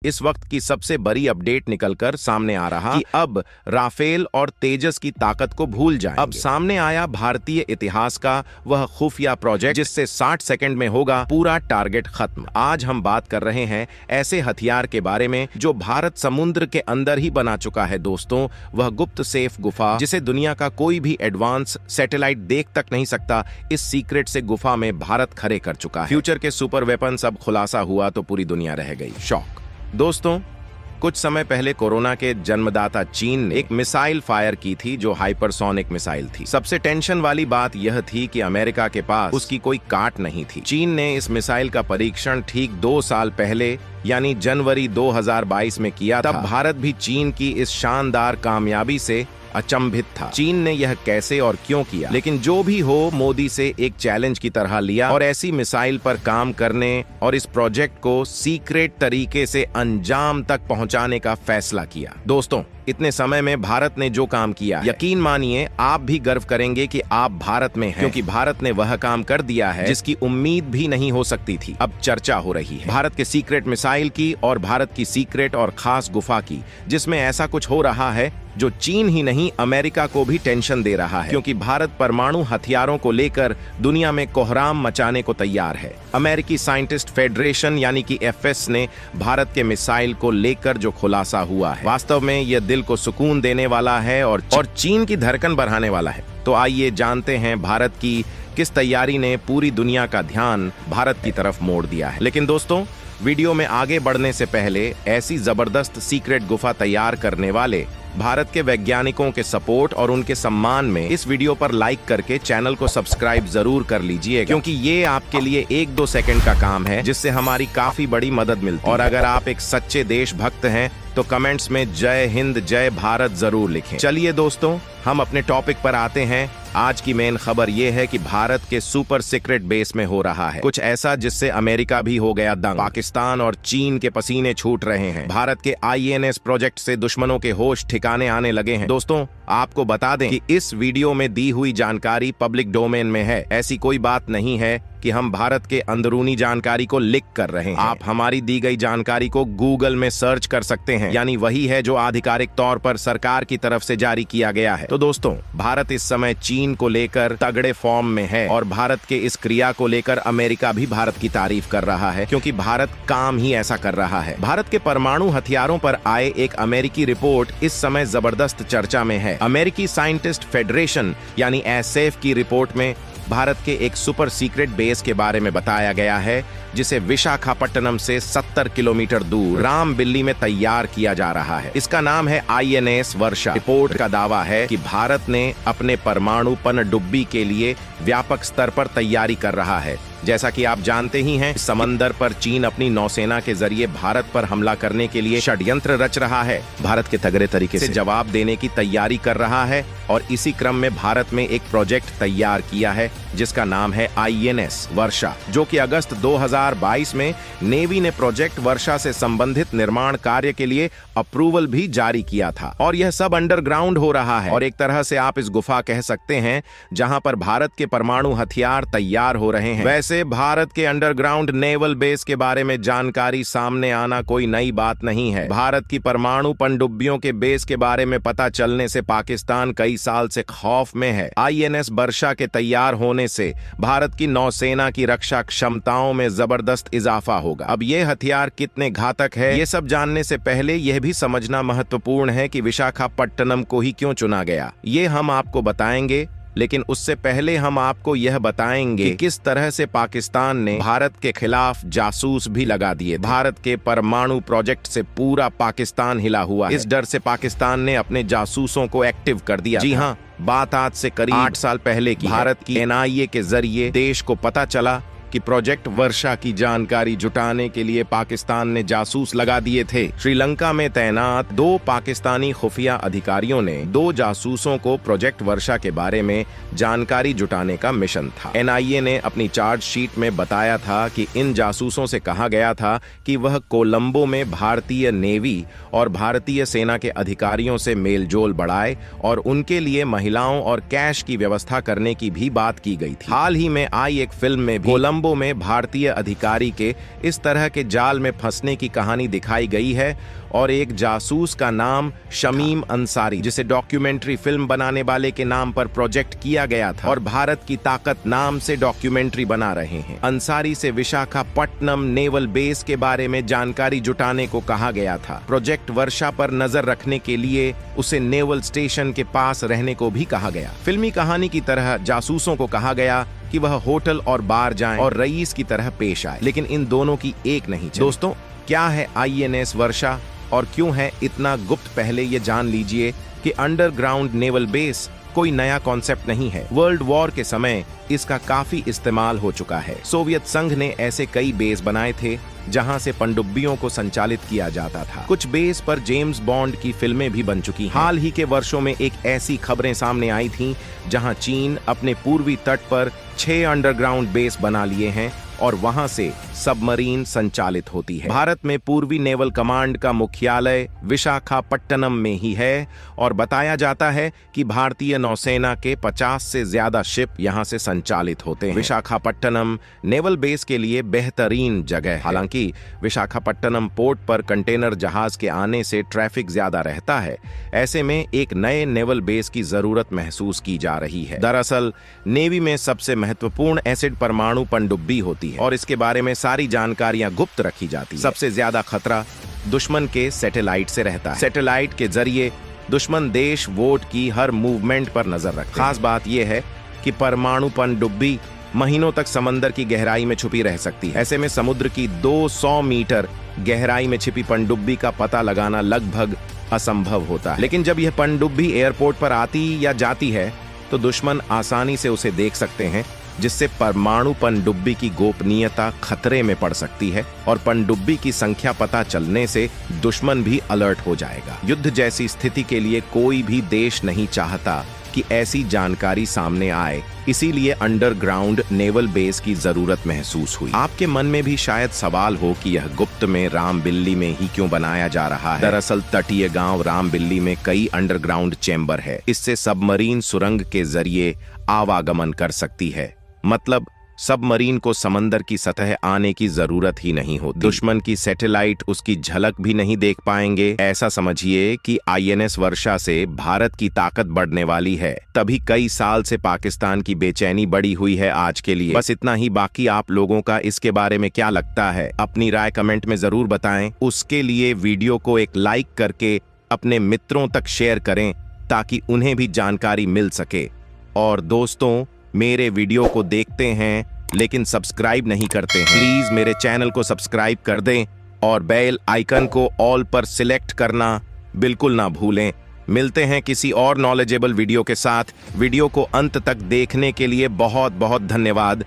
इस वक्त की सबसे बड़ी अपडेट निकलकर सामने आ रहा कि अब राफेल और तेजस की ताकत को भूल जाएंगे। अब सामने आया भारतीय इतिहास का वह खुफिया प्रोजेक्ट जिससे 60 सेकंड में होगा पूरा टारगेट खत्म। आज हम बात कर रहे हैं ऐसे हथियार के बारे में जो भारत समुद्र के अंदर ही बना चुका है दोस्तों, वह गुप्त सेफ गुफा जिसे दुनिया का कोई भी एडवांस सैटेलाइट देख तक नहीं सकता। इस सीक्रेट से गुफा में भारत खड़े कर चुका है। फ्यूचर के सुपर वेपन अब खुलासा हुआ तो पूरी दुनिया रह गई शॉक। दोस्तों, कुछ समय पहले कोरोना के जन्मदाता चीन ने एक मिसाइल फायर की थी जो हाइपरसोनिक मिसाइल थी। सबसे टेंशन वाली बात यह थी कि अमेरिका के पास उसकी कोई काट नहीं थी। चीन ने इस मिसाइल का परीक्षण ठीक 2 साल पहले यानी जनवरी 2022 में किया। तब भारत भी चीन की इस शानदार कामयाबी से अचंभित था। चीन ने यह कैसे और क्यों किया, लेकिन जो भी हो, मोदी से एक चैलेंज की तरह लिया और ऐसी मिसाइल पर काम करने और इस प्रोजेक्ट को सीक्रेट तरीके से अंजाम तक पहुंचाने का फैसला किया। दोस्तों, इतने समय में भारत ने जो काम किया, यकीन मानिए आप भी गर्व करेंगे कि आप भारत में हैं, क्योंकि भारत ने वह काम कर दिया है जिसकी उम्मीद भी नहीं हो सकती थी। अब चर्चा हो रही है भारत के सीक्रेट मिसाइल की और भारत की सीक्रेट और खास गुफा की, जिसमें ऐसा कुछ हो रहा है जो चीन ही नहीं अमेरिका को भी टेंशन दे रहा है, क्योंकि भारत परमाणु हथियारों को लेकर दुनिया में कोहराम मचाने को तैयार है। अमेरिकी साइंटिस्ट फेडरेशन यानी कि एफएस ने भारत के मिसाइल को लेकर जो खुलासा हुआ है, वास्तव में यह दिल को सुकून देने वाला है और चीन की धड़कन बढ़ाने वाला है। तो आइए जानते हैं भारत की किस तैयारी ने पूरी दुनिया का ध्यान भारत की तरफ मोड़ दिया है। लेकिन दोस्तों, वीडियो में आगे बढ़ने से पहले ऐसी जबरदस्त सीक्रेट गुफा तैयार करने वाले भारत के वैज्ञानिकों के सपोर्ट और उनके सम्मान में इस वीडियो पर लाइक करके चैनल को सब्सक्राइब जरूर कर लीजिए, क्योंकि ये आपके लिए 1-2 सेकंड का काम है जिससे हमारी काफी बड़ी मदद मिलती है। और अगर आप एक सच्चे देशभक्त हैं तो कमेंट्स में जय हिंद जय भारत जरूर लिखें। चलिए दोस्तों, हम अपने टॉपिक पर आते हैं। आज की मेन खबर यह है कि भारत के सुपर सीक्रेट बेस में हो रहा है कुछ ऐसा जिससे अमेरिका भी हो गया दंग। पाकिस्तान और चीन के पसीने छूट रहे हैं। भारत के INS प्रोजेक्ट से दुश्मनों के होश ठिकाने आने लगे हैं। दोस्तों, आपको बता दें कि इस वीडियो में दी हुई जानकारी पब्लिक डोमेन में है। ऐसी कोई बात नहीं है कि हम भारत के अंदरूनी जानकारी को लीक कर रहे हैं। आप हमारी दी गई जानकारी को गूगल में सर्च कर सकते हैं, यानी वही है जो आधिकारिक तौर पर सरकार की तरफ से जारी किया गया है। तो दोस्तों, भारत इस समय चीन को लेकर तगड़े फॉर्म में है और भारत के इस क्रिया को लेकर अमेरिका भी भारत की तारीफ कर रहा है, क्योंकि भारत काम ही ऐसा कर रहा है। भारत के परमाणु हथियारों पर आए एक अमेरिकी रिपोर्ट इस समय जबरदस्त चर्चा में है। अमेरिकी साइंटिस्ट फेडरेशन यानी एसएफ की रिपोर्ट में भारत के एक सुपर सीक्रेट बेस के बारे में बताया गया है, जिसे विशाखापट्टनम से 70 किलोमीटर दूर रामबिल्ली में तैयार किया जा रहा है। इसका नाम है INS वर्षा। रिपोर्ट का दावा है कि भारत ने अपने परमाणु पनडुब्बी के लिए व्यापक स्तर पर तैयारी कर रहा है। जैसा कि आप जानते ही हैं, समंदर पर चीन अपनी नौसेना के जरिए भारत पर हमला करने के लिए षड्यंत्र रच रहा है। भारत के तगड़े तरीके से जवाब देने की तैयारी कर रहा है और इसी क्रम में भारत में एक प्रोजेक्ट तैयार किया है जिसका नाम है INS वर्षा, जो कि अगस्त 2022 में नेवी ने प्रोजेक्ट वर्षा से संबंधित निर्माण कार्य के लिए अप्रूवल भी जारी किया था। और यह सब अंडरग्राउंड हो रहा है और एक तरह से आप इस गुफा कह सकते हैं जहां पर भारत के परमाणु हथियार तैयार हो रहे हैं। वैसे भारत के अंडरग्राउंड नेवल बेस के बारे में जानकारी सामने आना कोई नई बात नहीं है। भारत की परमाणु पनडुब्बियों के बेस के बारे में पता चलने से पाकिस्तान कई साल से खौफ में है। INS वर्षा के तैयार होने से भारत की नौसेना की रक्षा क्षमताओं में जबरदस्त इजाफा होगा। अब ये हथियार कितने घातक है, ये सब जानने से पहले यह भी समझना महत्वपूर्ण है कि विशाखापट्टनम को ही क्यों चुना गया। ये हम आपको बताएंगे, लेकिन उससे पहले हम आपको यह बताएंगे कि किस तरह से पाकिस्तान ने भारत के खिलाफ जासूस भी लगा दिए। भारत के परमाणु प्रोजेक्ट से पूरा पाकिस्तान हिला हुआ है। इस डर से पाकिस्तान ने अपने जासूसों को एक्टिव कर दिया। जी हाँ, बात आज से करीब 8 साल पहले की। भारत की NIA के जरिए देश को पता चला कि प्रोजेक्ट वर्षा की जानकारी जुटाने के लिए पाकिस्तान ने जासूस लगा दिए थे। श्रीलंका में तैनात 2 पाकिस्तानी खुफिया अधिकारियों ने 2 जासूसों को प्रोजेक्ट वर्षा के बारे में जानकारी जुटाने का मिशन था। NIA ने अपनी चार्जशीट में बताया था कि इन जासूसों से कहा गया था कि वह कोलंबो में भारतीय नेवी और भारतीय सेना के अधिकारियों से मेलजोल बढ़ाए और उनके लिए महिलाओं और कैश की व्यवस्था करने की भी बात की गई थी। हाल ही में आई एक फिल्म में भी कोलंबो कोलंबो में भारतीय अधिकारी के इस तरह के जाल में फंसने की कहानी दिखाई गई है और एक जासूस का नाम शमीम अंसारी, जिसे डॉक्यूमेंट्री फिल्म बनाने वाले के नाम पर प्रोजेक्ट किया गया था और भारत की ताकत नाम से डॉक्यूमेंट्री बना रहे हैं। अंसारी से विशाखापट्टनम नेवल बेस के बारे में जानकारी जुटाने को कहा गया था। प्रोजेक्ट वर्षा पर नजर रखने के लिए उसे नेवल स्टेशन के पास रहने को भी कहा गया। फिल्मी कहानी की तरह जासूसों को कहा गया कि वह होटल और बार जाएं और रईस की तरह पेश आए, लेकिन इन दोनों की एक नहीं चली। दोस्तों, क्या है INS वर्षा और क्यों है इतना गुप्त? पहले ये जान लीजिए कि अंडरग्राउंड नेवल बेस कोई नया कॉन्सेप्ट नहीं है। वर्ल्ड वॉर के समय इसका काफी इस्तेमाल हो चुका है। सोवियत संघ ने ऐसे कई बेस बनाए थे जहां से पनडुब्बियों को संचालित किया जाता था। कुछ बेस पर जेम्स बॉन्ड की फिल्में भी बन चुकी हैं। हाल ही के वर्षों में एक ऐसी खबरें सामने आई थीं जहां चीन अपने पूर्वी तट पर 6 अंडरग्राउंड बेस बना लिए हैं और वहां से सबमरीन संचालित होती है। भारत में पूर्वी नेवल कमांड का मुख्यालय विशाखापट्टनम में ही है और बताया जाता है कि भारतीय नौसेना के 50 से ज्यादा शिप यहां से संचालित होते हैं। विशाखापट्टनम नेवल बेस के लिए बेहतरीन जगह है। हालांकि विशाखापट्टनम पोर्ट पर कंटेनर जहाज के आने से ट्रैफिक ज्यादा रहता है। ऐसे में एक नए नेवल बेस की जरूरत महसूस की जा रही है। दरअसल नेवी में सबसे महत्वपूर्ण एसिड परमाणु पनडुब्बी होती है और इसके बारे में सारी जानकारियां गुप्त रखी जाती है। सबसे ज्यादा खतरा दुश्मन के सैटेलाइट से रहता है। सैटेलाइट के जरिए दुश्मन देश वोट की हर मूवमेंट पर नजर रखते हैं। खास बात यह है कि परमाणु पनडुब्बी महीनों तक समंदर की गहराई में छुपी रह सकती है। ऐसे में समुद्र की 200 मीटर गहराई में छिपी पनडुब्बी का पता लगाना लगभग असंभव होता है। लेकिन जब यह पनडुब्बी एयरपोर्ट पर आती या जाती है तो दुश्मन आसानी से उसे देख सकते हैं, जिससे परमाणु पनडुब्बी की गोपनीयता खतरे में पड़ सकती है और पनडुब्बी की संख्या पता चलने से दुश्मन भी अलर्ट हो जाएगा। युद्ध जैसी स्थिति के लिए कोई भी देश नहीं चाहता कि ऐसी जानकारी सामने आए, इसीलिए अंडरग्राउंड नेवल बेस की जरूरत महसूस हुई। आपके मन में भी शायद सवाल हो कि यह गुप्त में रामबिल्ली में ही क्यों बनाया जा रहा है। दरअसल तटीय गांव रामबिल्ली में कई अंडरग्राउंड चेंबर है। इससे सबमरीन सुरंग के जरिए आवागमन कर सकती है। मतलब सबमरीन को समंदर की सतह आने की जरूरत ही नहीं होती। दुश्मन की सैटेलाइट उसकी झलक भी नहीं देख पाएंगे। ऐसा समझिए कि INS वर्षा से भारत की ताकत बढ़ने वाली है। तभी कई साल से पाकिस्तान की बेचैनी बढ़ी हुई है आज के लिए। बस इतना ही। बाकी आप लोगों का इसके बारे में क्या लगता है, अपनी राय कमेंट में जरूर बताएं। उसके लिए वीडियो को एक लाइक करके अपने मित्रों तक शेयर करें ताकि उन्हें भी जानकारी मिल सके। और दोस्तों, मेरे वीडियो को देखते हैं लेकिन सब्सक्राइब नहीं करते हैं, प्लीज मेरे चैनल को सब्सक्राइब कर दें और बेल आइकन को ऑल पर सिलेक्ट करना बिल्कुल ना भूलें। मिलते हैं किसी और नॉलेजेबल वीडियो के साथ। वीडियो को अंत तक देखने के लिए बहुत बहुत धन्यवाद।